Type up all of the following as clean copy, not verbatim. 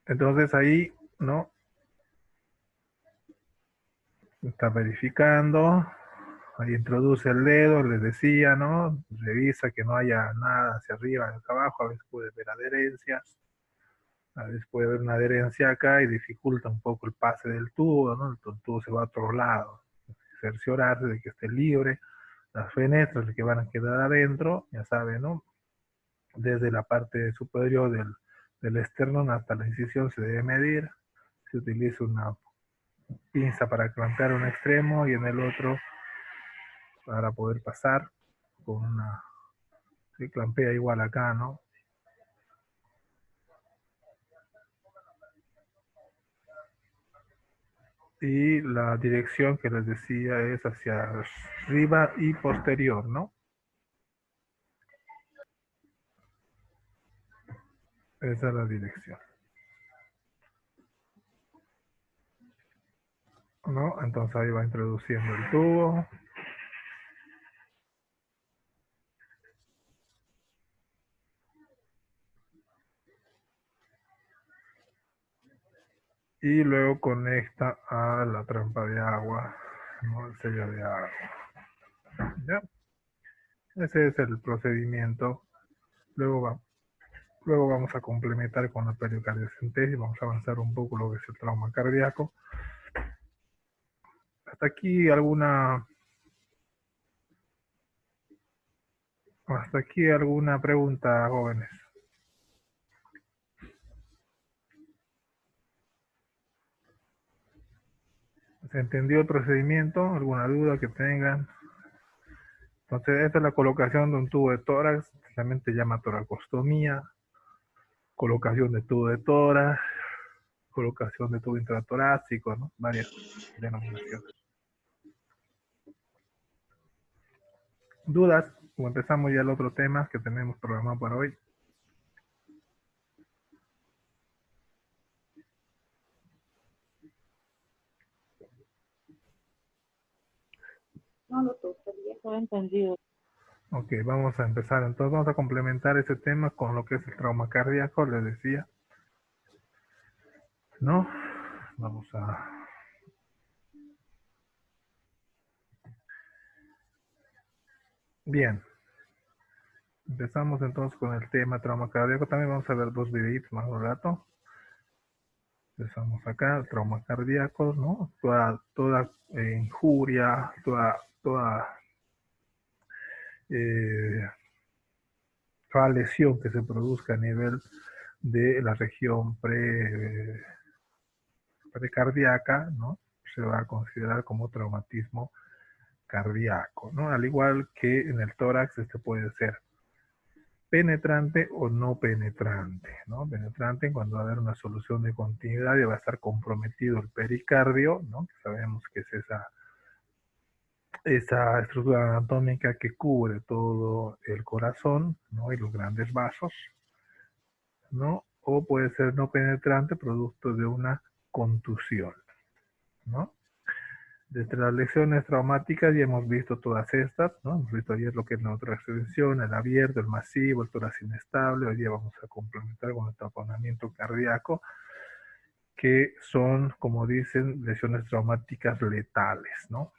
Entonces ahí, ¿no? Está verificando, ahí introduce el dedo, les decía, ¿no? Revisa que no haya nada hacia arriba, hacia abajo, a veces puede ver adherencias, a veces puede haber una adherencia acá y dificulta un poco el pase del tubo, ¿no? El tubo se va a otro lado, cerciorarse de que esté libre, las fenestras que van a quedar adentro, ya saben, ¿no? Desde la parte superior del esternón hasta la incisión se debe medir, se utiliza una pinza para clampear un extremo y en el otro para poder pasar con una, se clampea igual acá, ¿no? Y la dirección que les decía es hacia arriba y posterior, ¿no? Esa es la dirección, ¿no? Entonces ahí va introduciendo el tubo. Y luego conecta a la trampa de agua, ¿no? El sello de agua. ¿Ya? Ese es el procedimiento. Luego, luego vamos a complementar con la periocardiocentesis, vamos a avanzar un poco lo que es el trauma cardíaco. Hasta aquí alguna pregunta, jóvenes. ¿Se entendió el procedimiento? ¿Alguna duda que tengan? Entonces, esta es la colocación de un tubo de tórax, también se llama toracostomía, colocación de tubo de tórax, colocación de tubo intratorácico, ¿no? Varias denominaciones. ¿Dudas? O empezamos ya el otro tema que tenemos programado para hoy. No, doctor, ya todo entendido. Ok, vamos a empezar. Entonces vamos a complementar ese tema con lo que es el trauma cardíaco, les decía. ¿No? Vamos a... Bien. Empezamos entonces con el tema trauma cardíaco. También vamos a ver dos videitos más un rato. Empezamos acá, el trauma cardíaco, ¿no? Toda injuria, eh, toda lesión que se produzca a nivel de la región precardíaca, ¿no? Se va a considerar como traumatismo cardíaco, ¿no? Al igual que en el tórax, este puede ser penetrante o no penetrante, ¿no? Penetrante cuando va a haber una solución de continuidad y va a estar comprometido el pericardio, ¿no? Sabemos que es esa estructura anatómica que cubre todo el corazón, ¿no? Y los grandes vasos, ¿no? O puede ser no penetrante producto de una contusión, ¿no? Desde las lesiones traumáticas ya hemos visto todas estas, ¿no? Hemos visto ayer lo que es la neuroextensión, el abierto, el masivo, el tórax inestable. Hoy día vamos a complementar con el taponamiento cardíaco, que son, como dicen, lesiones traumáticas letales, ¿no?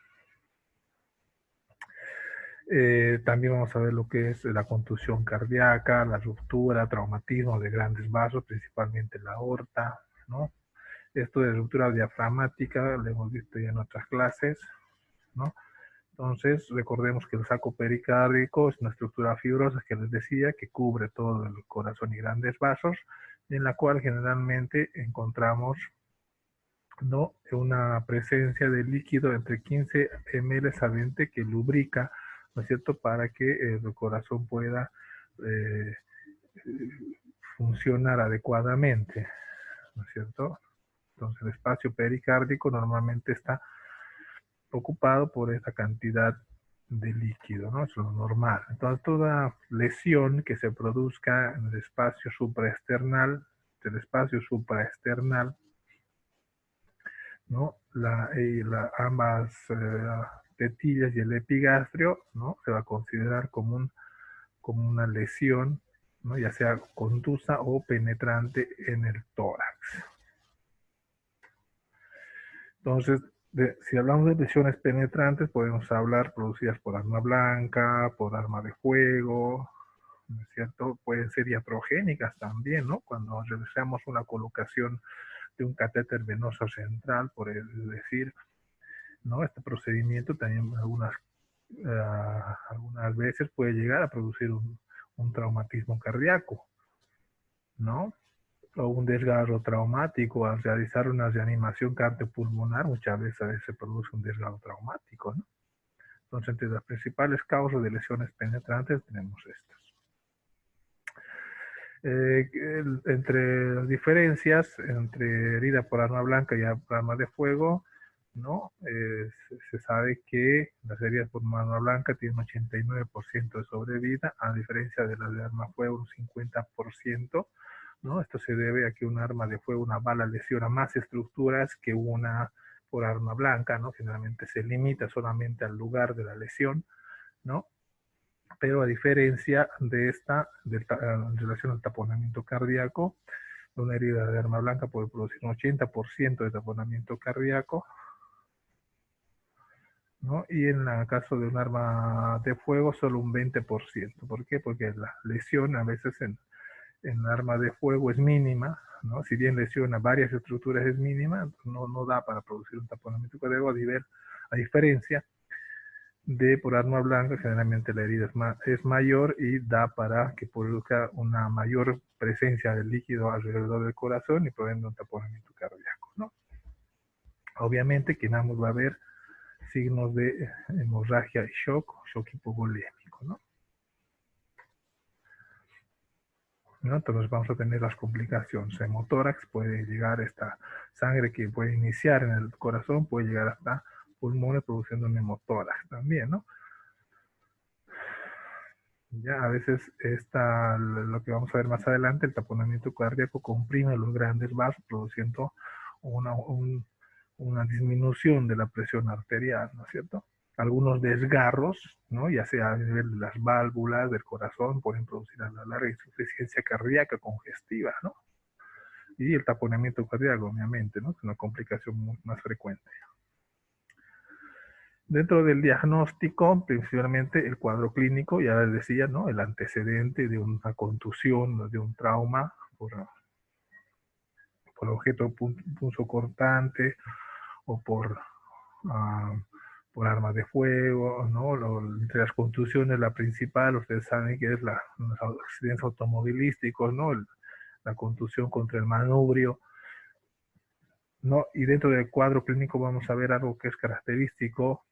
También vamos a ver lo que es la contusión cardíaca, la ruptura, traumatismo de grandes vasos, principalmente la aorta, ¿no? Esto de ruptura diafragmática lo hemos visto ya en otras clases, ¿no? Entonces, recordemos que el saco pericárdico es una estructura fibrosa que les decía que cubre todo el corazón y grandes vasos, en la cual generalmente encontramos, ¿no?, una presencia de líquido entre 15 ml a 20 que lubrica, ¿no es cierto?, para que el corazón pueda eh, funcionar adecuadamente, ¿no es cierto? Entonces, el espacio pericárdico normalmente está ocupado por esa cantidad de líquido, ¿no? Es lo normal. Entonces, toda lesión que se produzca en el espacio supraesternal, ¿no? Ambas tetillas y el epigastrio, ¿no? Se va a considerar como una lesión, ¿no? Ya sea contusa o penetrante en el tórax, Entonces, si hablamos de lesiones penetrantes, podemos hablar producidas por arma blanca, por arma de fuego, ¿no es cierto? Pueden ser iatrogénicas también, ¿no? Cuando realizamos una colocación de un catéter venoso central, por decir, ¿no? Este procedimiento también algunas veces puede llegar a producir un traumatismo cardíaco, ¿no? O un desgarro traumático. Al realizar una reanimación cardiopulmonar, muchas veces se produce un desgarro traumático, ¿no? Entonces, entre las principales causas de lesiones penetrantes tenemos estas. Entre las diferencias entre herida por arma blanca y arma de fuego, ¿no? Se sabe que las heridas por arma blanca tienen un 89% de sobrevida, a diferencia de las de arma de fuego, un 50%, ¿no? Esto se debe a que un arma de fuego, una bala, lesiona más estructuras que una por arma blanca, ¿no? Generalmente se limita solamente al lugar de la lesión, ¿no? Pero a diferencia de esta, en relación al taponamiento cardíaco, una herida de arma blanca puede producir un 80% de taponamiento cardíaco, ¿no? Y en el caso de un arma de fuego, solo un 20%. ¿Por qué? Porque la lesión a veces en arma de fuego es mínima, ¿no? Si bien lesiona varias estructuras es mínima, no da para producir un taponamiento cardíaco, a diferencia de por arma blanca, generalmente la herida es mayor y da para que produzca una mayor presencia del líquido alrededor del corazón y por ende un taponamiento cardíaco, ¿no? Obviamente que en ambos va a haber signos de hemorragia y shock hipovolémico, ¿no? Entonces vamos a tener las complicaciones. Hemotórax, puede llegar esta sangre que puede iniciar en el corazón, puede llegar hasta pulmones produciendo un hemotórax también, ¿no? Ya a veces lo que vamos a ver más adelante, el taponamiento cardíaco comprime los grandes vasos, produciendo una disminución de la presión arterial, ¿no es cierto? Algunos desgarros, ¿no? Ya sea a nivel de las válvulas del corazón, pueden producir a la larga insuficiencia cardíaca congestiva, ¿no? Y el taponamiento cardíaco, obviamente, ¿no? Es una complicación más frecuente. Dentro del diagnóstico, principalmente el cuadro clínico, ya les decía, ¿no? El antecedente de una contusión, de un trauma por objeto punzocortante o uh, por armas de fuego, ¿no? Entre las contusiones, la principal, ustedes saben que es los accidentes automovilísticos, ¿no? La contusión contra el manubrio, ¿no? Y dentro del cuadro clínico vamos a ver algo que es característico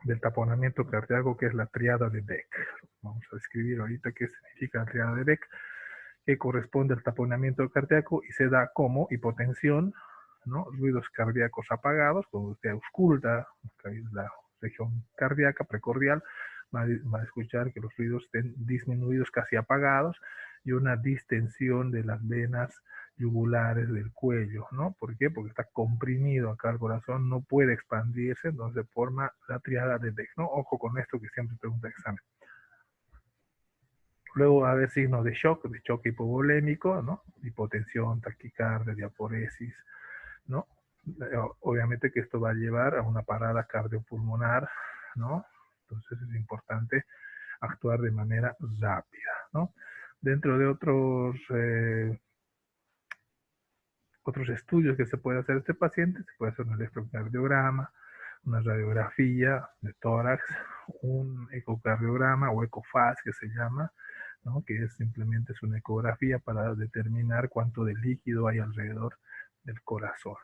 del taponamiento cardíaco, que es la triada de Beck. Vamos a describir ahorita qué significa la triada de Beck, que corresponde al taponamiento cardíaco y se da como hipotensión, ¿no? Ruidos cardíacos apagados, cuando usted ausculta la región cardíaca precordial, va a escuchar que los ruidos estén disminuidos, casi apagados, y una distensión de las venas yugulares del cuello, ¿no? ¿Por qué? Porque está comprimido acá el corazón, no puede expandirse, entonces forma la triada de Beck, ¿no? Ojo con esto que siempre pregunta el examen. Luego va a haber signos de choque hipovolémico, ¿no? Hipotensión, taquicardia, diaporesis, ¿no? Obviamente que esto va a llevar a una parada cardiopulmonar, ¿no? Entonces es importante actuar de manera rápida, ¿no? Dentro de otros estudios que se puede hacer a este paciente, se puede hacer un electrocardiograma, una radiografía de tórax, un ecocardiograma o ecofaz que se llama, ¿no? Que simplemente es una ecografía para determinar cuánto de líquido hay alrededor del corazón,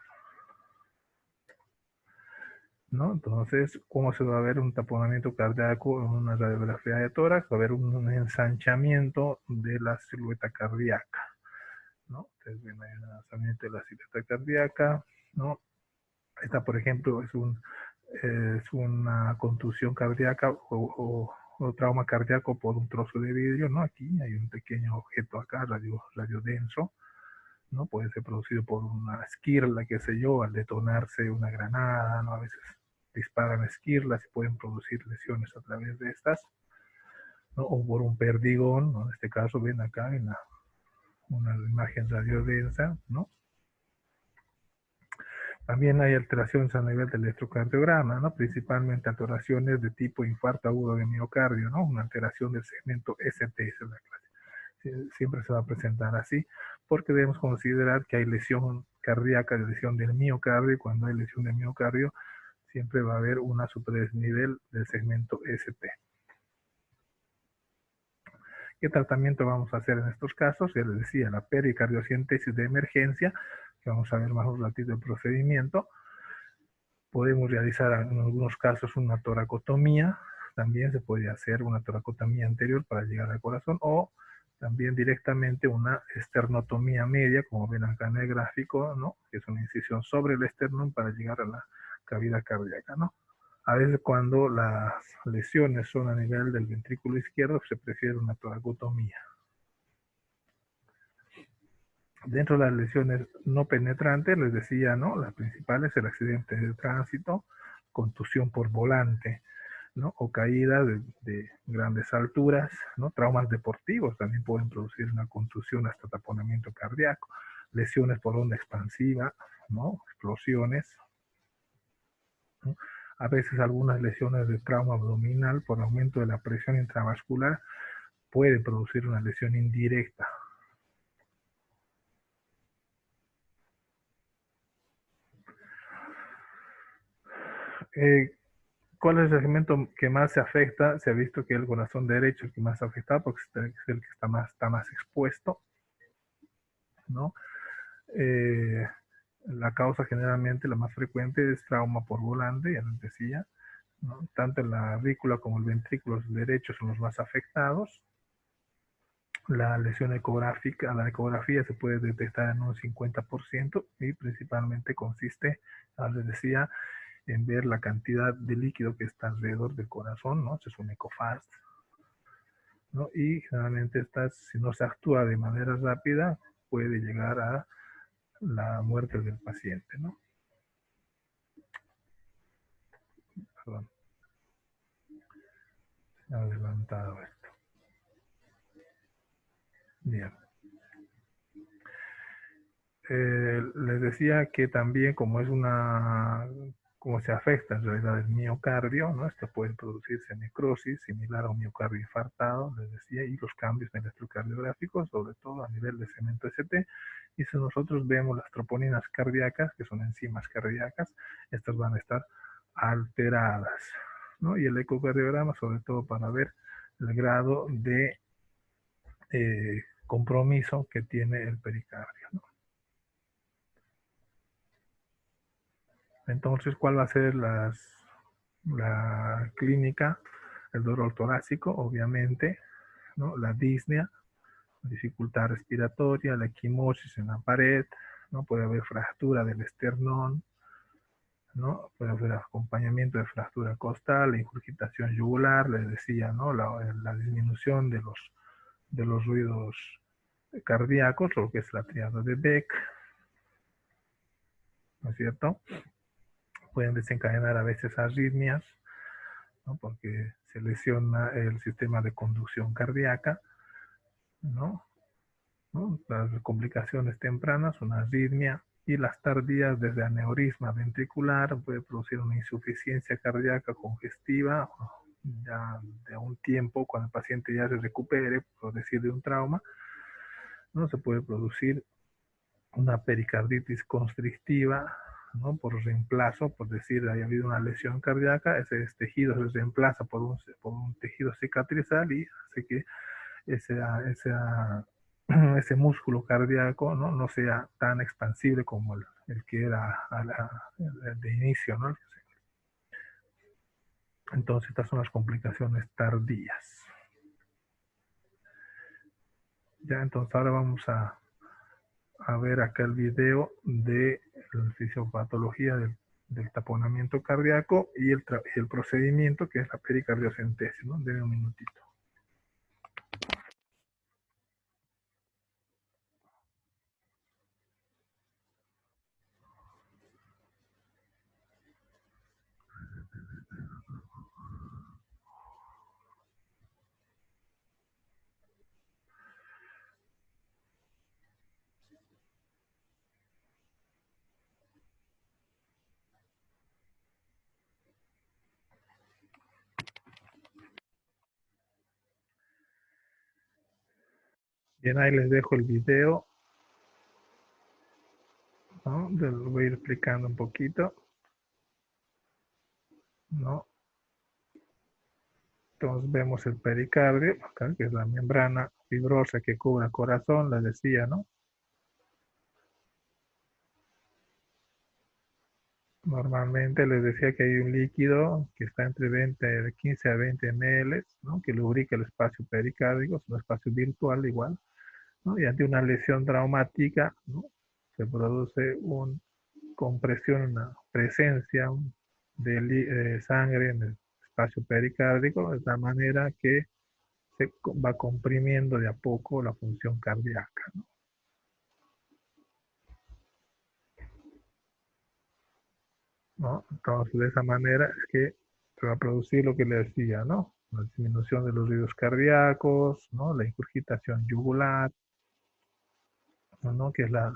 ¿no? Entonces, ¿cómo se va a ver un taponamiento cardíaco en una radiografía de tórax? Va a haber un ensanchamiento de la silueta cardíaca, ¿no? Entonces, ven ahí un ensanchamiento de la silueta cardíaca, ¿no? Esta, por ejemplo, es una contusión cardíaca o trauma cardíaco por un trozo de vidrio, ¿no? Aquí hay un pequeño objeto acá, radio denso, ¿no? Puede ser producido por una esquirla, qué sé yo, al detonarse una granada, ¿no? A veces disparan esquirlas y pueden producir lesiones a través de estas, ¿no? O por un perdigón, ¿no? En este caso ven acá en una imagen radiodensa, ¿no? También hay alteraciones a nivel del electrocardiograma, ¿no? Principalmente alteraciones de tipo infarto agudo de miocardio, ¿no? Una alteración del segmento ST, esa es la clase. Siempre se va a presentar así, porque debemos considerar que hay lesión cardíaca, lesión del miocardio, y cuando hay lesión del miocardio, siempre va a haber una superdesnivel del segmento ST. ¿Qué tratamiento vamos a hacer en estos casos? Ya les decía, la pericardiocentesis de emergencia, que vamos a ver más un ratito el procedimiento. Podemos realizar en algunos casos una toracotomía, también se puede hacer una toracotomía anterior para llegar al corazón, o también directamente una esternotomía media, como ven acá en el gráfico, ¿no? Que es una incisión sobre el esternón para llegar a la cavidad cardíaca, ¿no? A veces cuando las lesiones son a nivel del ventrículo izquierdo, se prefiere una toracotomía. Dentro de las lesiones no penetrantes, les decía, ¿no? Las principales, el accidente de tránsito, contusión por volante, ¿no? O caída de grandes alturas, ¿no? Traumas deportivos también pueden producir una contusión hasta taponamiento cardíaco, lesiones por onda expansiva, ¿no? Explosiones, ¿no? A veces algunas lesiones de trauma abdominal por aumento de la presión intravascular pueden producir una lesión indirecta. Eh, ¿Cuál es el segmento que más se afecta? Se ha visto que el corazón derecho es el que más afecta porque es el que está más expuesto, ¿no? Eh, la causa generalmente, la más frecuente, es trauma por volante, ya les decía, ¿no? Tanto la aurícula como el ventrículo derecho son los más afectados. La lesión ecográfica, la ecografía se puede detectar en un 50% y principalmente consiste, ya les decía, en ver la cantidad de líquido que está alrededor del corazón, ¿no? Eso es un ecofast, ¿no? Y generalmente estas, si no se actúa de manera rápida, puede llegar a la muerte del paciente, ¿no? Perdón, se ha adelantado esto. Bien. Les decía que también como se afecta en realidad el miocardio, ¿no? Esto puede producirse necrosis similar a un miocardio infartado, les decía, y los cambios electrocardiográficos, sobre todo a nivel de segmento ST. Y si nosotros vemos las troponinas cardíacas, que son enzimas cardíacas, estas van a estar alteradas, ¿no? Y el ecocardiograma, sobre todo para ver el grado de compromiso que tiene el pericardio, ¿no? Entonces, ¿cuál va a ser la clínica? El dolor torácico, obviamente, ¿no? La disnea, dificultad respiratoria, la equimosis en la pared, ¿no? Puede haber fractura del esternón, ¿no? Puede haber acompañamiento de fractura costal, ingurgitación yugular, les decía, ¿no? La disminución de los ruidos cardíacos, lo que es la triada de Beck, ¿no es cierto? Pueden desencadenar a veces arritmias, ¿no? Porque se lesiona el sistema de conducción cardíaca, ¿no? ¿No? Las complicaciones tempranas, una arritmia, y las tardías desde aneurisma ventricular puede producir una insuficiencia cardíaca congestiva ya de un tiempo, cuando el paciente ya se recupere, por decir, de un trauma, ¿no? Se puede producir una pericarditis constrictiva, ¿no? Por reemplazo, por decir, haya habido una lesión cardíaca, ese tejido se reemplaza por un tejido cicatrizal y hace que esa ese músculo cardíaco, ¿no? No sea tan expansible como el que era de inicio, ¿no? Entonces estas son las complicaciones tardías. Ya, entonces ahora vamos a ver acá el video de la fisiopatología del taponamiento cardíaco y el procedimiento que es la pericardiocentesis, ¿no? Denme un minutito. Bien, ahí les dejo el video, ¿no? Les voy a ir explicando un poquito, ¿no? Entonces vemos el pericardio, acá, que es la membrana fibrosa que cubre el corazón, les decía, ¿no? Normalmente les decía que hay un líquido que está entre 20, de 15 a 20 ml, ¿no? Que lubrica el espacio pericárdico, es un espacio virtual igual, ¿no? Y ante una lesión traumática, ¿no? Se produce una compresión, una presencia de sangre en el espacio pericárdico, de tal manera que va comprimiendo de a poco la función cardíaca, ¿no? ¿No? Entonces, de esa manera es que se va a producir lo que le decía, ¿no? La disminución de los ritmos cardíacos, ¿no? La ingurgitación yugular, ¿no? Que es la,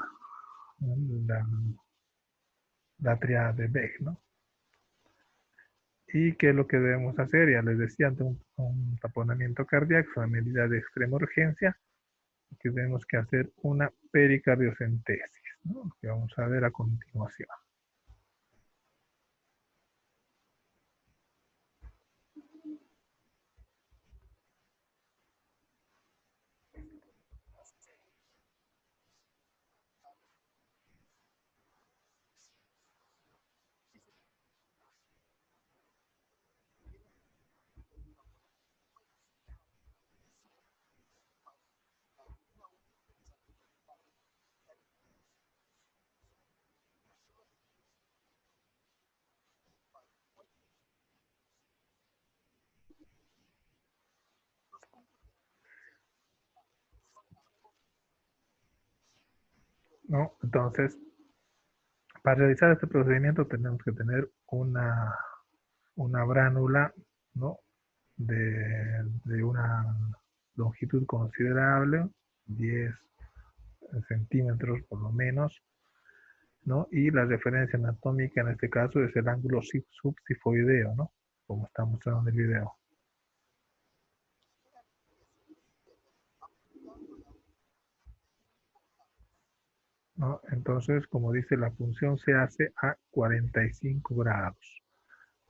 la triada de Beck, ¿no? ¿Y qué es lo que debemos hacer? Ya les decía, ante un taponamiento cardíaco, una medida de extrema urgencia, que tenemos que hacer una pericardiocentesis, ¿no? Que vamos a ver a continuación. ¿No? Entonces, para realizar este procedimiento tenemos que tener una bránula, ¿no? de una longitud considerable, 10 centímetros por lo menos, ¿no? Y la referencia anatómica en este caso es el ángulo subsifoideo, ¿no? Como está mostrando en el video, ¿no? Entonces, como dice, la punción se hace a 45 grados,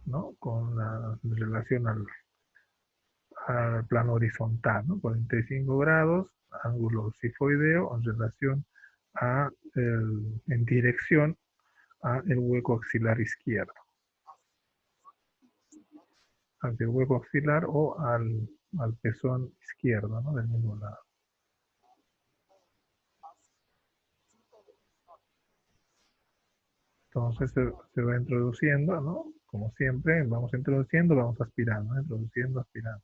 ¿no? Con la relación al plano horizontal, ¿no? 45 grados, ángulo sifoideo en relación en dirección a el hueco axilar izquierdo, hacia el hueco axilar o al pezón izquierdo, ¿no? Del mismo lado. Entonces se va introduciendo, ¿no? Como siempre, vamos introduciendo, vamos aspirando, ¿no? Introduciendo, aspirando.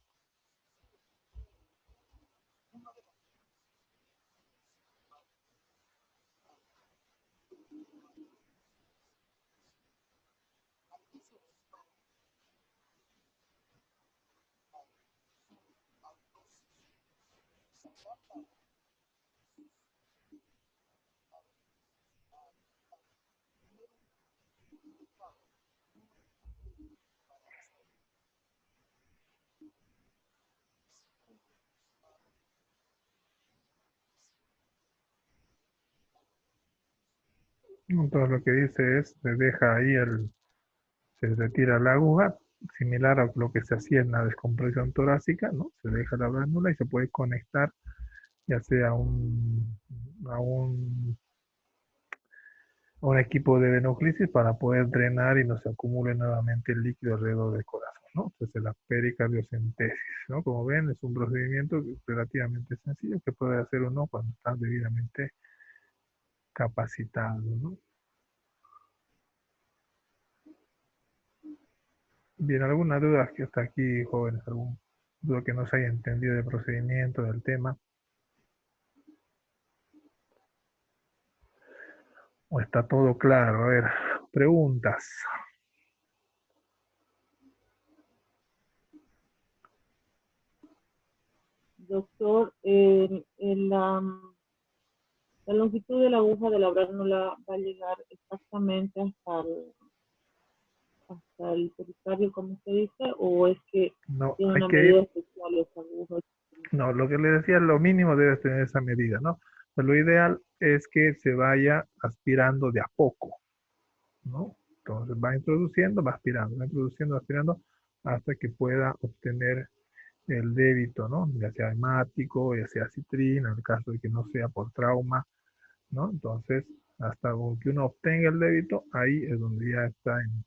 Entonces lo que dice es, se deja ahí se retira la aguja, similar a lo que se hacía en la descompresión torácica, ¿no? Se deja la bránula y se puede conectar ya sea a un equipo de venoclisis para poder drenar y no se acumule nuevamente el líquido alrededor del corazón, ¿no? Entonces la pericardiocentesis, ¿no? Como ven, es un procedimiento relativamente sencillo que puede hacer uno cuando está debidamente capacitado, ¿no? Bien, ¿alguna duda que hasta aquí, jóvenes? ¿Alguna duda que no se haya entendido del procedimiento, del tema? ¿O está todo claro? A ver, preguntas. Doctor, la longitud de la aguja de la bránula va a llegar exactamente hasta el pericardio, como se dice, o es que No, tiene hay una que ir, medida especial esa aguja. No, lo que le decía, lo mínimo debe tener esa medida, ¿no? Pero lo ideal es que se vaya aspirando de a poco, ¿no? Entonces va introduciendo, va aspirando, hasta que pueda obtener el débito, ¿no? Ya sea hemático, ya sea citrina, en el caso de que no sea por trauma, ¿no? Entonces, hasta que uno obtenga el débito, ahí es donde ya está en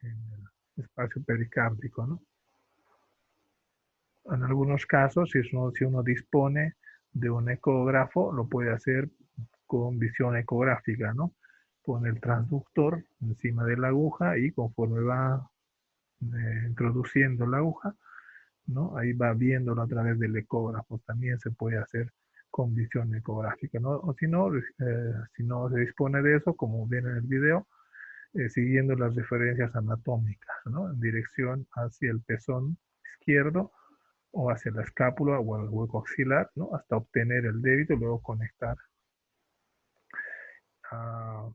el espacio pericárdico, ¿no? En algunos casos, si uno dispone de un ecógrafo, lo puede hacer con visión ecográfica, ¿no? Pone el transductor encima de la aguja y conforme va introduciendo la aguja, ¿no? Ahí va viéndolo a través del ecógrafo. También se puede hacer con visión ecográfica, ¿no? O si no se dispone de eso, como ven en el video, siguiendo las referencias anatómicas, ¿no? En dirección hacia el pezón izquierdo o hacia la escápula o el hueco axilar, ¿no? Hasta obtener el débito, luego conectar a,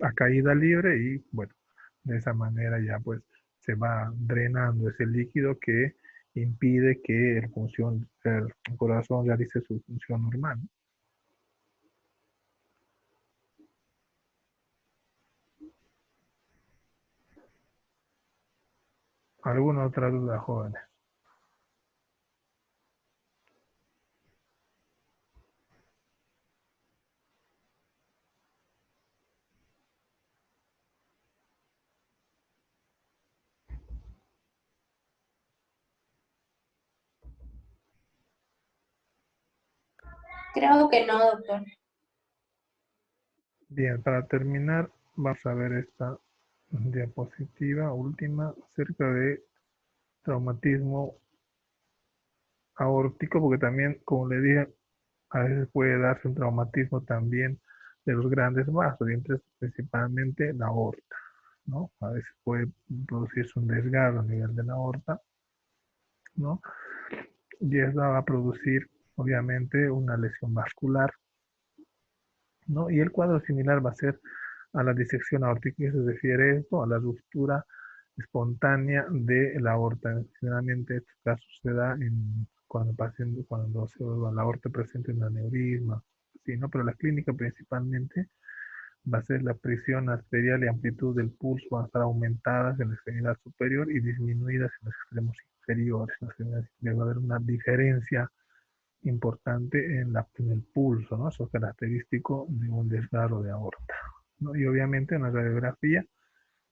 a caída libre y, bueno, de esa manera ya pues se va drenando ese líquido que impide que el corazón realice su función normal. ¿Alguna otra duda, jóvenes? Creo que no, doctor. Bien, para terminar, vamos a ver esta diapositiva última acerca de traumatismo aórtico, porque también, como le dije, a veces puede darse un traumatismo también de los grandes vasos, y entonces principalmente la aorta, ¿no? A veces puede producirse un desgarro a nivel de la aorta, ¿no? Y eso va a producir, obviamente, una lesión vascular, ¿no? Y el cuadro similar va a ser a la disección aórtica. ¿Qué se refiere esto? A la ruptura espontánea de la aorta. Generalmente este caso se da cuando, la aorta presenta un aneurisma, ¿sí, no? Pero la clínica principalmente va a ser la presión arterial y amplitud del pulso van a estar aumentadas en la extremidad superior y disminuidas en los extremos inferiores. Va a haber una diferencia importante en el pulso, ¿no? Eso es característico de un desgarro de aorta, ¿no? Y obviamente en la radiografía,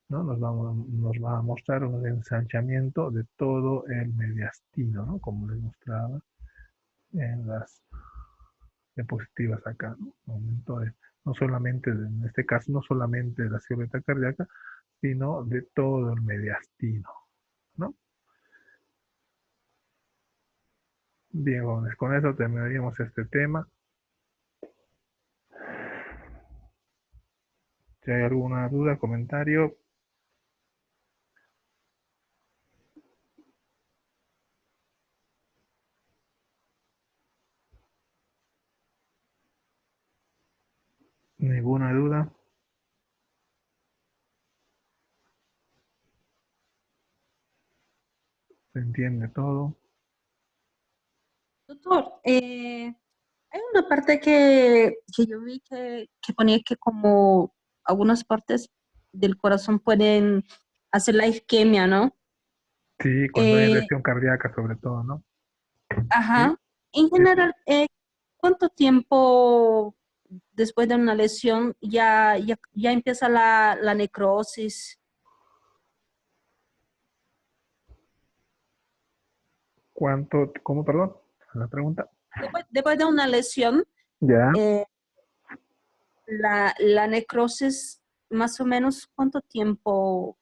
¿no? Nos va a mostrar un ensanchamiento de todo el mediastino, ¿no? Como les mostraba en las diapositivas acá, ¿no? Aumento no solamente, en este caso, no solamente de la silueta cardíaca, sino de todo el mediastino, ¿no? Bien, jóvenes, con eso terminaríamos este tema. Si hay alguna duda, comentario, ninguna duda, se entiende todo. Doctor, hay una parte que yo vi que ponía que como algunas partes del corazón pueden hacer la isquemia, ¿no? Sí, cuando hay Eh, lesión cardíaca sobre todo, ¿no? Sí, ajá. En sí. general, ¿cuánto tiempo después de una lesión ya empieza la necrosis? ¿Cómo, perdón? La pregunta. Después de una lesión, Ya. eh, la necrosis, más o menos, ¿cuánto tiempo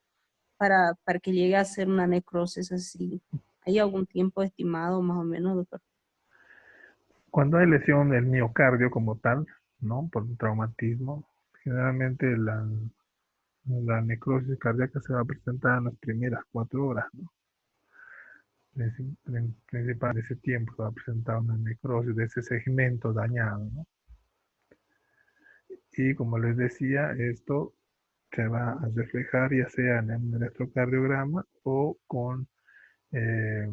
para que llegue a ser una necrosis así? ¿Hay algún tiempo estimado más o menos, doctor? Cuando hay lesión del miocardio como tal, ¿no? Por un traumatismo, generalmente la necrosis cardíaca se va a presentar en las primeras 4 horas, ¿no? Principal de ese tiempo se va a presentar una necrosis de ese segmento dañado, ¿no? Y como les decía, esto se va a reflejar ya sea en un electrocardiograma o con eh,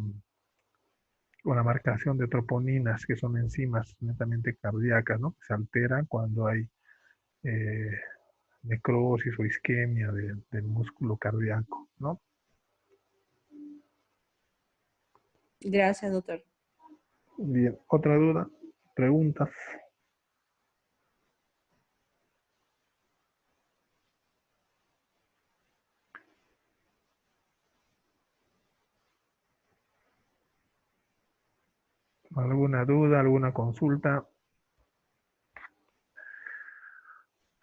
una marcación de troponinas, que son enzimas netamente cardíacas, ¿no? Que se alteran cuando hay eh, necrosis o isquemia del músculo cardíaco, ¿no? Gracias, doctor. Bien, ¿otra duda? ¿Preguntas? ¿Alguna duda, alguna consulta?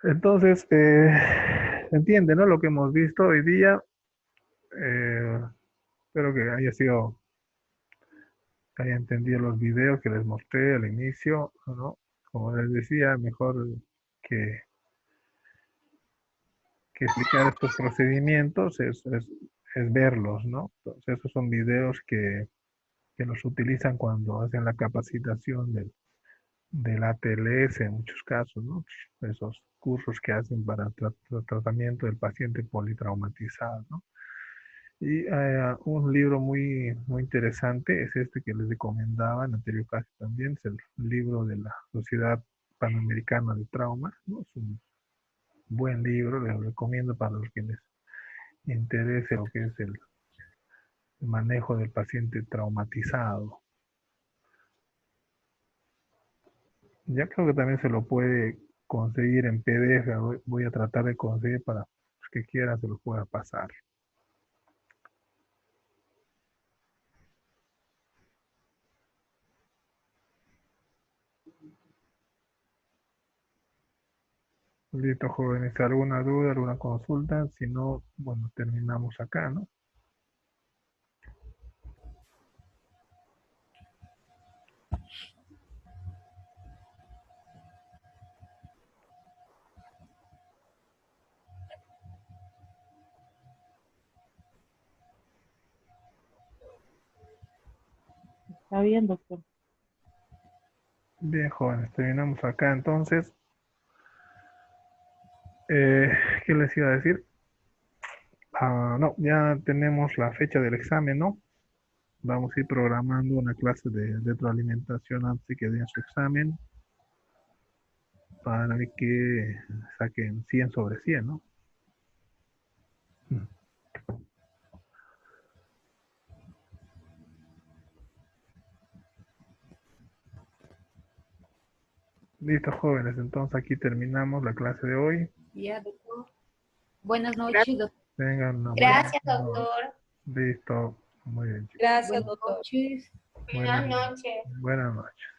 Entonces, entiende, ¿no? Lo que hemos visto hoy día. Espero que haya sido, que haya entendido los videos que les mostré al inicio, ¿no? Como les decía, mejor que, que explicar estos procedimientos es verlos, ¿no? Entonces, esos son videos que los utilizan cuando hacen la capacitación del ATLS en muchos casos, ¿no? Esos cursos que hacen para tratamiento del paciente politraumatizado, ¿no? Y un libro muy interesante es este que les recomendaba en anterior caso también, es el libro de la Sociedad Panamericana de Trauma, ¿no? Es un buen libro, les lo recomiendo para los que les interese lo que es el manejo del paciente traumatizado. Ya creo que también se lo puede conseguir en PDF, voy a tratar de conseguir para los que quieran se los pueda pasar. Listo, jóvenes, ¿alguna duda, alguna consulta? Si no, bueno, terminamos acá, ¿no? Está bien, doctor. Bien, jóvenes, terminamos acá entonces. ¿Qué les iba a decir? No, ya tenemos la fecha del examen, ¿no? Vamos a ir programando una clase de retroalimentación antes de que den su examen para que saquen 100 sobre 100, ¿no? Listo, jóvenes, entonces aquí terminamos la clase de hoy. Ya, doctor. Buenas noches, doctor. Tengan una buena Gracias, doctor. Listo, muy bien, chicos. Gracias, Buenas doctor. noches. Buenas noches.